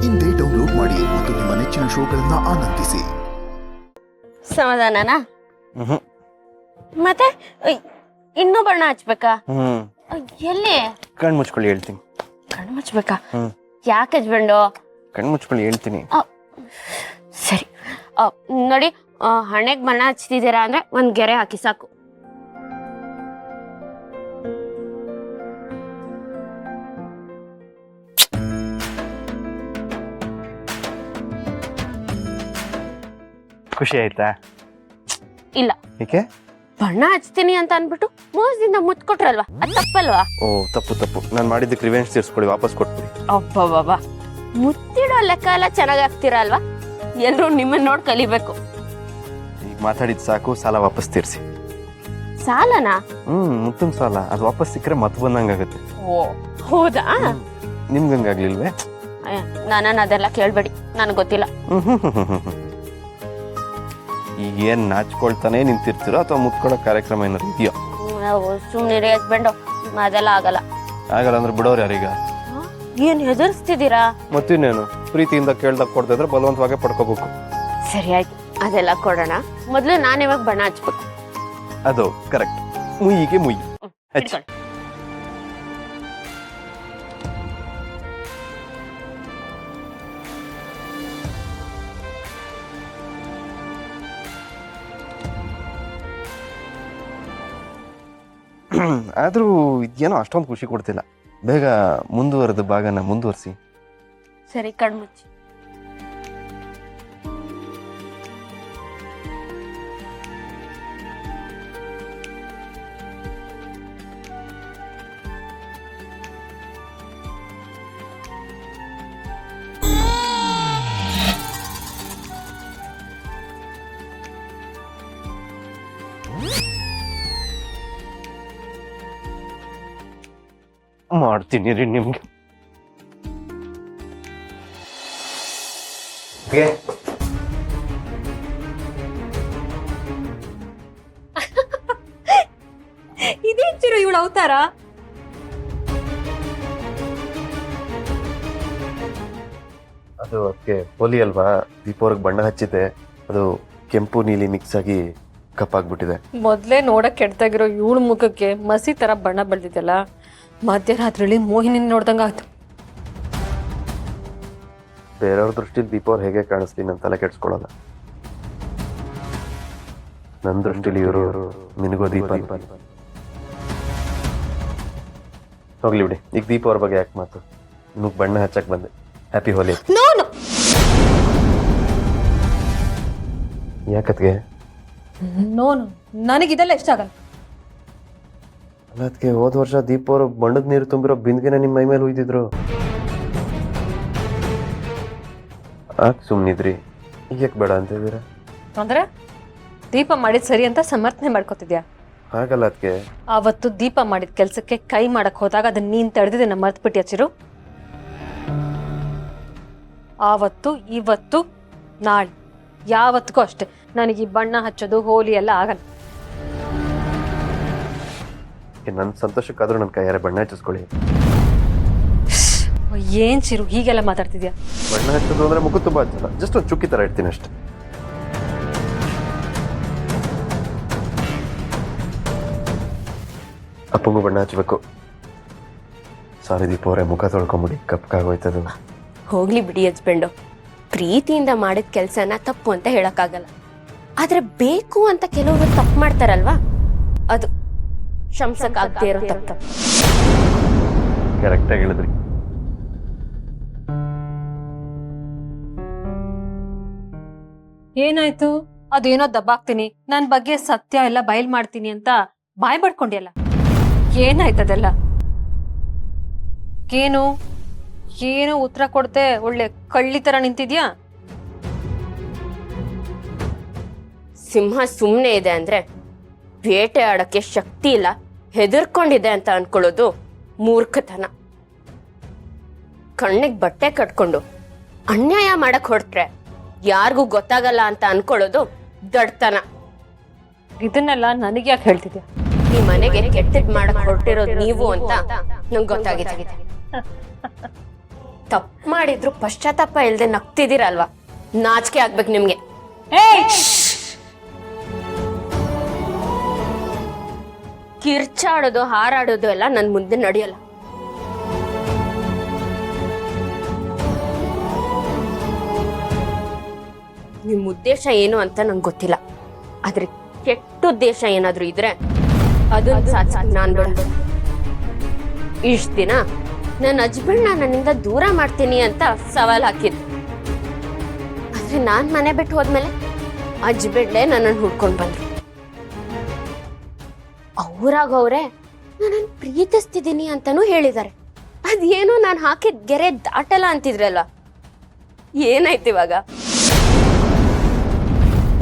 ಇಂದೇ ಡೌನ್ಲೋಡ್ ಮಾಡಿ ಮತ್ತು ನಿಮ್ಮ ನೆಚ್ಚಿನ ಶೋಗಳನ್ನ ಆನಂದಿಸಿ. ಸಮಾಧಾನನಾ? ಮತ್ತೆ ಇನ್ನೂ ಬಣ್ಣ ಹಚ್ಬೇಕಾ? ಎಲ್ಲಿ? ಕಣ್ಣು ಮುಚ್ಕೊಳ್ಳಿ ಹೇಳ್ತೀನಿ. ಕಣ್ಣು ಮುಚ್ಬೇಕಾ? ಯಾಕೆ ಹಚ್ಬಂಡು? ಕಣ್ಣು ಮುಚ್ಕೊಳ್ಳಿ ಹೇಳ್ತೀನಿ. ಸರಿ ನೋಡಿ, ಹಣೆಗೆ ಬಣ್ಣ ಹಚ್ತಿದ್ದೀರಾ ಅಂದ್ರೆ ಒಂದ್ ಗೆರೆ ಹಾಕಿ ಸಾಕು. ಖುಷಿ ಆಯ್ತಾ? ಇಲ್ಲ. ಏಕೆ? ಬಣ್ಣ ಹಚ್ತೀನಿ ಅಂತ ಅನ್ಬಿಟ್ಟು ಮೋಸದಿಂದ ಮುತ್ಕೊಟ್ರಲ್ವಾ, ಅದು ತಪ್ಪಲ್ವಾ? ಓ ತಪ್ಪು. ನಾನು ಮಾಡಿದ್ದಕ್ಕೆ ರಿವೆಂಜ್ ತೀರ್ಸ್ಕೊಳ್ಳಿ, ವಾಪಸ್ ಕೊಟ್ಬಿಡಿ. ಅಬ್ಬಾ, ಮುತ್ತಿಡೋ ಲೆಕ್ಕ ಎಲ್ಲ ಚೆನ್ನಾಗಿ ಆಗ್ತೀರಾ ಅಲ್ವಾ? ಎಲ್ರು ನಿಮ್ಮನ್ನ ನೋಡ್ ಕಲಿಬೇಕು. ಈಗ ಮಾತಾಡಿದ್ ಸಾಕು, ಸಾಲ ವಾಪಸ್ ತೀರ್ಸಿ. ಸಾಲನಾ? ಮುತ್ತಿನ ಸಾಲ, ಅದು ವಾಪಸ್ ಸಿಕ್ಕರೆ ಮತ್ತೆ ಬಂದಂಗಾಗುತ್ತೆ. ಓ ಹೌದಾ? ನಿಮ್ಗೆ ಹಂಗಾಗ್ಲಿಲ್ವೇ? ನಾನು ಅದೆಲ್ಲ ಕೇಳ್ಬೇಡಿ, ನನಗೆ ಗೊತ್ತಿಲ್ಲ. ಈಗ ಏನ್ ನಾಚ್ಕೊಳ್ತಾನೆ ನಿಂತಿರ್ತೀರೋ ಅಥವಾ ಮುತ್ಕೊಳ್ಳೋ ಕಾರ್ಯಕ್ರಮ ಏನಾದ್ರು ಇದೆಯೋ? ಸುಮ್ನಿರಿ ಹಸ್ಬೆಂಡು, ಅದೆಲ್ಲ ಆಗಲ್ಲ. ಆಗಲ್ಲ ಅಂದ್ರೆ ಬಿಡೋರು ಯಾರೀಗ? ಏನ್ ಹೆದರ್ಸ್ತಿದ್ದೀರಾ? ಮತ್ತಿನ್ನೇನು, ಪ್ರೀತಿಯಿಂದ ಕೇಳ್ದಾಗ ಕೊಡ್ತಿದ್ರೆ ಬಲವಂತವಾಗೇ ಪಡ್ಕೋಬೇಕು. ಸರಿ ಆಯ್ತು, ಅದೆಲ್ಲ ಕೊಡೋಣ. ಮೊದ್ಲು ನಾನು ಇವಾಗ ಬಣ್ಣ ಹಚ್ಬೇಕು. ಅದು ಕರೆಕ್ಟ್. ಮುಯ್ಯಿಗೆ ಮುಯ್ಯಿ ಹಚ್ಚಿ. ಆದ್ರೂ ಇದೇನೋ ಅಷ್ಟೊಂದು ಖುಷಿ ಕೊಡ್ತಿಲ್ಲ. ಬೇಗ ಮುಂದುವರೆದ ಭಾಗನ ಮುಂದುವರಿಸಿ. ಸರಿ, ಕಣ್ಮುಚ್ಚಿ. ಮಾಡ್ತೀನಿ ರೀ ನಿಮ್ಗೆ. ಇದೇನ್ ಚಿರು ಇವಳು ಅವತಾರ? ಅದು ಅದಕ್ಕೆ ಹೋಲಿ ಅಲ್ವಾ, ದೀಪವ್ರಿಗೆ ಬಣ್ಣ ಹಚ್ಚಿದೆ, ಅದು ಕೆಂಪು ನೀಲಿ ಮಿಕ್ಸ್ ಆಗಿ ಕಪ್ಪಾಗ್ಬಿಟ್ಟಿದೆ. ಮೊದ್ಲೇ ನೋಡಕ್ ಕೆಡ್ತಾಗಿರೋ ಇವಳು ಮುಖಕ್ಕೆ ಮಸಿ ತರ ಬಣ್ಣ ಬೆಳ್ದಿದ್ದಲ್ಲ, ಮಧ್ಯರಾತ್ರಿಲಿ ಮೋಹಿನಿ ನೋಡ್ದಂಗ ಆಯ್ತು. ಬೇರೆಯವ್ರ ದೃಷ್ಟಿಲಿ ದೀಪವ್ರು ಹೇಗೆ ಕಾಣಿಸ್ತೀನಿ ಅಂತ ತಲೆ ಕೆಡ್ಸ್ಕೊಳಲ್ಲ. ನನ್ನ ದೃಷ್ಟಿಲಿ ಇವರು ನಿನಗೋ ದೀಪ. ಹೋಗ್ಲಿ ಬಿಡಿ, ಈಗ ದೀಪ ಅವ್ರ ಬಗ್ಗೆ ಯಾಕೆ ಮಾತು? ನಿಮಗೆ ಬಣ್ಣ ಹಚ್ಚಕ್ ಬಂದೆ. ಹ್ಯಾಪಿ ಹೋಲಿ. ಯಾಕತ್ಗೆ? ನೋನು ನನಗಿದೆಲ್ಲ ಇಷ್ಟ ಆಗಲ್ಲ. ಅಲ್ಲ ಅದಕ್ಕೆ ಹೋದ ವರ್ಷ ದೀಪ ಅವರು ಬಣ್ಣದ ನೀರು ತುಂಬಿರೋ ಬಿಂದಿಗೆನ ನಿಮ್ಮ ಮೈ ಮೇಲೆ ಉಯ್ದಿದ್ರು. ಸುಮ್ನಿದ್ರಿ, ಈಗ ಯಾಕೆ ಬೇಡ ಅಂತಿದ್ದೀರಾ? ಅಂದ್ರೆ ದೀಪ ಮಾಡಿದ್ ಸರಿ ಅಂತ ಸಮರ್ಥನೆ ಮಾಡ್ಕೋತಿದ್ಯಾ? ಹಾಗಲ್ಲ ಅದಕ್ಕೆ. ಆವತ್ತು ದೀಪ ಮಾಡಿದ ಕೆಲ್ಸಕ್ಕೆ ಕೈ ಮಾಡಕ್ ಹೋದಾಗ ಅದನ್ನ ನೀನ್ ತಡೆದಿದ್ದೇನೆ, ಮರ್ತ್ಬಿಟ್ಟಿ ಚಿರು. ಆವತ್ತು ಇವತ್ತು ನಾಳೆ ಯಾವತ್ತಿಗೂ ಅಷ್ಟೇ ನನಗೆ ಈ ಬಣ್ಣ ಹಚ್ಚೋದು ಹೋಲಿ ಎಲ್ಲ ಆಗಲ್ಲ. ನನ್ನ ಸಂತೋಷಕ್ಕಾದ್ರೂ ನನ್ನ ಕೈಯಾರೆ ಬಣ್ಣ ಹಚ್ಚಿಸ್ಕೊಳ್ಳಿ. ಏನ್ ಚಿರು ಹೀಗೆಲ್ಲ ಮಾತಾಡ್ತಿದ್ಯಾ? ಬಣ್ಣ ಹಚ್ಚೋದು ಅಂದ್ರೆ ಮುಖ ತುಂಬಾ ಹಚ್ಚಲ್ಲ, ಜಸ್ಟ್ ಒಂದು ಚುಕ್ಕಿ ತರ ಇಡ್ತೀನಿ ಅಷ್ಟೇ. ಅಪ್ಪಂಗೂ ಬಣ್ಣ ಹಚ್ಬೇಕು. ಸಾರಿ ದೀಪ ಅವರೇ, ಮುಖ ತೊಳ್ಕೊಂಬಿಡಿ, ಕಪ್ಪಾಗೋಯ್ತದು. ಹೋಗ್ಲಿ ಬಿಡಿ ಹಸ್ಬೆಂಡು, ಪ್ರೀತಿಯಿಂದ ಮಾಡಿದ ಕೆಲ್ಸನ ತಪ್ಪು ಅಂತ ಹೇಳಕ್ಕಾಗಲ್ಲ. ಆದ್ರೆ ಬೇಕು ಅಂತ ಕೆಲವರು ತಪ್ಪು ಮಾಡ್ತಾರಲ್ವಾ, ಅದು ಶಂಸಕ್ಕಾಗದೇ ಇರೋ ತಪ್ಪು. ಕರೆಕ್ಟಾಗಿ ಹೇಳಿದ್ರಿ. ಏನಾಯ್ತು? ಅದೇನೋ ದಬ್ಬಾಕ್ತೀನಿ, ನನ್ ಬಗ್ಗೆ ಸತ್ಯ ಎಲ್ಲ ಬಯಲ್ ಮಾಡ್ತೀನಿ ಅಂತ ಬಾಯ್ ಪಡ್ಕೊಂಡಿಯಲ್ಲ, ಏನಾಯ್ತದೆಲ್ಲ? ಏನು ಉತ್ತರ ಕೊಡ್ತೆ ಒಳ್ಳೆ ಕಳ್ಳಿ ತರ ನಿಂತಿದ್ಯಾ? ಸಿಂಹ ಸುಮ್ಮನೆ ಇದೆ ಅಂದ್ರೆ ಬೇಟೆ ಆಡಕ್ಕೆ ಶಕ್ತಿ ಇಲ್ಲ, ಹೆದರ್ಕೊಂಡಿದೆ ಅಂತ ಅನ್ಕೊಳ್ಳೋದು ಮೂರ್ಖತನ. ಕಣ್ಣಿಗೆ ಬಟ್ಟೆ ಕಟ್ಕೊಂಡು ಅನ್ಯಾಯ ಮಾಡಕ್ ಹೊರಟ್ರೆ ಯಾರಿಗೂ ಗೊತ್ತಾಗಲ್ಲ ಅಂತ ಅನ್ಕೊಳ್ಳೋದು ದಡ್ತನ. ಇದನ್ನೆಲ್ಲ ನನಗೆ ಯಾಕೆ ಹೇಳ್ತಿದ್ಯಾ? ಈ ಮನೆಗೆ ಕೆಟ್ಟದ್ ಮಾಡಕ್ ಹೊರಟಿರೋದು ನೀವು ಅಂತ ನಂಗೆ ಗೊತ್ತಾಗಿದೆ. ತಪ್ಪು ಮಾಡಿದ್ರು ಪಶ್ಚಾತ್ತಾಪ ಇಲ್ದೆ ನಗ್ತಿದ್ದೀರಲ್ವಾ, ನಾಚಿಕೆ ಆಗ್ಬೇಕು ನಿಮ್ಗೆ. ಕಿರ್ಚಾಡೋದು ಹಾರಾಡೋದು ಎಲ್ಲ ನನ್ ಮುಂದೆ ನಡೆಯಲ್ಲ. ನಿಮ್ ಉದ್ದೇಶ ಏನು ಅಂತ ನಂಗೆ ಗೊತ್ತಿಲ್ಲ, ಆದ್ರೆ ಕೆಟ್ಟ ಉದ್ದೇಶ ಏನಾದ್ರೂ ಇದ್ರೆ ಅದನ್ನ ಸಾಧಿಸಕ್ ನಾನ್ ಬೇಡ. ಇಷ್ಟ ದಿನ ನನ್ನ ಹಸ್ಬೆಂಡ್ನ ನನ್ನಿಂದ ದೂರ ಮಾಡ್ತೀನಿ ಅಂತ ಸವಾಲ್ ಹಾಕಿದ್ದು, ಆದ್ರೆ ನಾನ್ ಮನೆ ಬಿಟ್ಟು ಹೋದ್ಮೇಲೆ ಹಸ್ಬೆಂಡ್ಲೇ ನನ್ನನ್ನು ಹುಡ್ಕೊಂಡ್ ಬಂದ್ರು. ಅವ್ರಾಗವ್ರೆ ನನ್ನನ್ನು ಪ್ರೀತಿಸ್ತಿದ್ದೀನಿ ಅಂತಾನೂ ಹೇಳಿದ್ದಾರೆ. ಅದೇನೋ ನಾನು ಹಾಕಿದ ಗೆರೆ ದಾಟಲ್ಲ ಅಂತಿದ್ರಲ್ಲ, ಏನಾಯ್ತು ಇವಾಗ?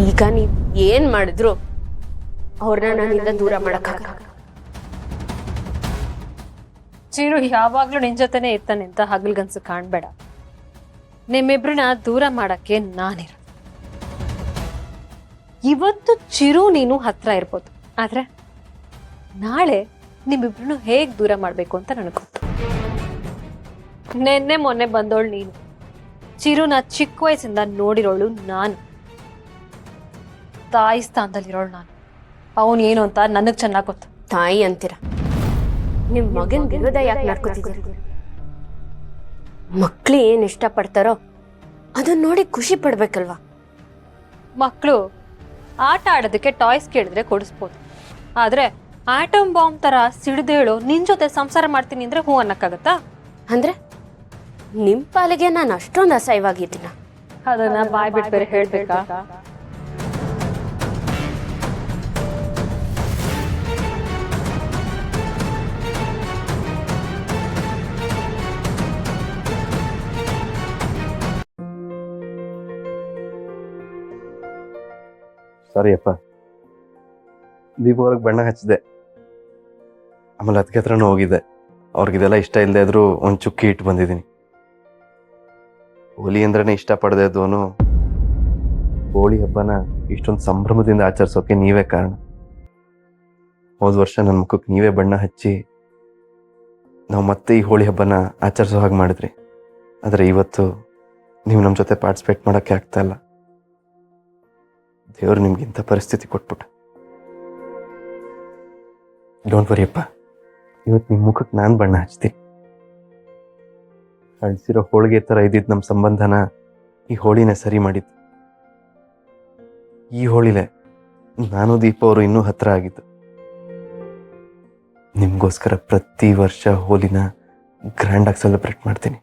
ಈಗ ನೀವ್ ಏನ್ ಮಾಡಿದ್ರು ಅವ್ರನ್ನ ನನ್ನಿಂದ ದೂರ ಮಾಡಕ್ಕಾಗಲ್ಲ. ಚಿರು ಯಾವಾಗ್ಲೂ ನಿನ್ ಜೊತೆನೆ ಇರ್ತಾನೆ ಅಂತ ಹಗಲ್ಗನ್ಸು ಕಾಣ್ಬೇಡ. ನಿಮ್ಮಿಬ್ರನ್ನ ದೂರ ಮಾಡಕ್ಕೆ ನಾನಿರೋದು. ಇವತ್ತು ಚಿರು ನೀನು ಹತ್ರ ಇರ್ಬೋದು, ಆದ್ರೆ ನಾಳೆ ನಿಮ್ಮಿಬ್ರನ್ನು ಹೇಗ್ ದೂರ ಮಾಡ್ಬೇಕು ಅಂತ ನನಗೆ ಗೊತ್ತು. ನೆನ್ನೆ ಮೊನ್ನೆ ಬಂದೋಳು ನೀನು, ಚಿರುನ ಚಿಕ್ಕ ವಯಸ್ಸಿಂದ ನೋಡಿರೋಳು ನಾನು, ತಾಯಿ ಸ್ಥಾನದಲ್ಲಿರೋಳು ನಾನು. ಅವನು ಏನು ಅಂತ ನನಗ್ ಚೆನ್ನಾಗ್ ಗೊತ್ತು. ತಾಯಿ ಅಂತೀರ, ನಿಮ್ ಮಗನ್ ವಿರೋಧ ಯಾಕೆ ನಡ್ಕೋತಿದ್ದೀರಿ? ಮಕ್ಳು ಏನ್ ಇಷ್ಟಪಡ್ತಾರೋ ಅದನ್ನ ನೋಡಿ ಖುಷಿ ಪಡ್ಬೇಕಲ್ವಾ? ಮಕ್ಕಳು ಆಟ ಆಡೋದಕ್ಕೆ ಟಾಯ್ಸ್ ಕೇಳಿದ್ರೆ ಕೊಡಿಸ್ಬೋದು, ಆದ್ರೆ ಆಟಮ್ ಬಾಂಬ್ ತರ ಸಿಡಿದೇಳು ನಿನ್ ಜೊತೆ ಸಂಸಾರ ಮಾಡ್ತೀನಿ ಅಂದ್ರೆ ಹೂ ಅನ್ನಕ್ಕಾಗತ್ತಾ? ಅಂದ್ರೆ ನಿಮ್ ಪಾಲಿಗೆ ನಾನು ಅಷ್ಟೊಂದು ಅಸಹ್ಯವಾಗಿದ್ದೀನ? ಅದನ್ನ ಬಾಯ್ ಬಿಟ್ಟು ಬೇರೆ ಹೇಳ್ಬೇಕಾ? ಸಾರಿ ಅಪ್ಪ, ದೀಪವ್ರಿಗೆ ಬಣ್ಣ ಹಚ್ಚಿದೆ, ಆಮೇಲೆ ಅದಕ್ಕೆ ಹತ್ರನೂ ಹೋಗಿದ್ದೆ. ಅವ್ರಿಗಿದೆಲ್ಲ ಇಷ್ಟ ಇಲ್ಲದೆ ಆದರೂ ಒಂದು ಚುಕ್ಕಿ ಇಟ್ಟು ಬಂದಿದ್ದೀನಿ. ಹೋಲಿ ಅಂದ್ರೇ ಇಷ್ಟಪಡದೆ ಇದ್ದವನು ಹೋಳಿ ಹಬ್ಬನ ಇಷ್ಟೊಂದು ಸಂಭ್ರಮದಿಂದ ಆಚರಿಸೋಕೆ ನೀವೇ ಕಾರಣ. ಹೋದ ವರ್ಷ ನನ್ನ ಮುಖಕ್ಕೆ ನೀವೇ ಬಣ್ಣ ಹಚ್ಚಿ ನಾವು ಮತ್ತೆ ಈ ಹೋಳಿ ಹಬ್ಬನ ಆಚರಿಸೋ ಹಾಗೆ ಮಾಡಿದ್ರಿ. ಆದರೆ ಇವತ್ತು ನೀವು ನಮ್ಮ ಜೊತೆ ಪಾರ್ಟಿಸಿಪೇಟ್ ಮಾಡೋಕ್ಕೆ ಆಗ್ತಾ ಇಲ್ಲ. ದೇವರು ನಿಮ್ಗಿಂತ ಪರಿಸ್ಥಿತಿ ಕೊಟ್ಬಿಟ್ಟ. ಡೋಂಟ್ ವರಿ ಅಪ್ಪ, ಇವತ್ತು ನಿಮ್ಮ ಮುಖಕ್ಕೆ ನಾನು ಬಣ್ಣ ಹಚ್ತೀನಿ. ಅಳಿಸಿರೋ ಹೋಳಿಗೆ ಥರ ಇದ್ದಿದ್ದು ನಮ್ಮ ಸಂಬಂಧನ ಈ ಹೋಳಿನೇ ಸರಿ ಮಾಡಿದ್ದು. ಈ ಹೋಳಿಲೆ ನಾನು ದೀಪ ಅವರು ಇನ್ನೂ ಹತ್ರ ಆಗಿದ್ದು. ನಿಮಗೋಸ್ಕರ ಪ್ರತಿ ವರ್ಷ ಹೋಲಿನ ಗ್ರ್ಯಾಂಡಾಗಿ ಸೆಲೆಬ್ರೇಟ್ ಮಾಡ್ತೀನಿ.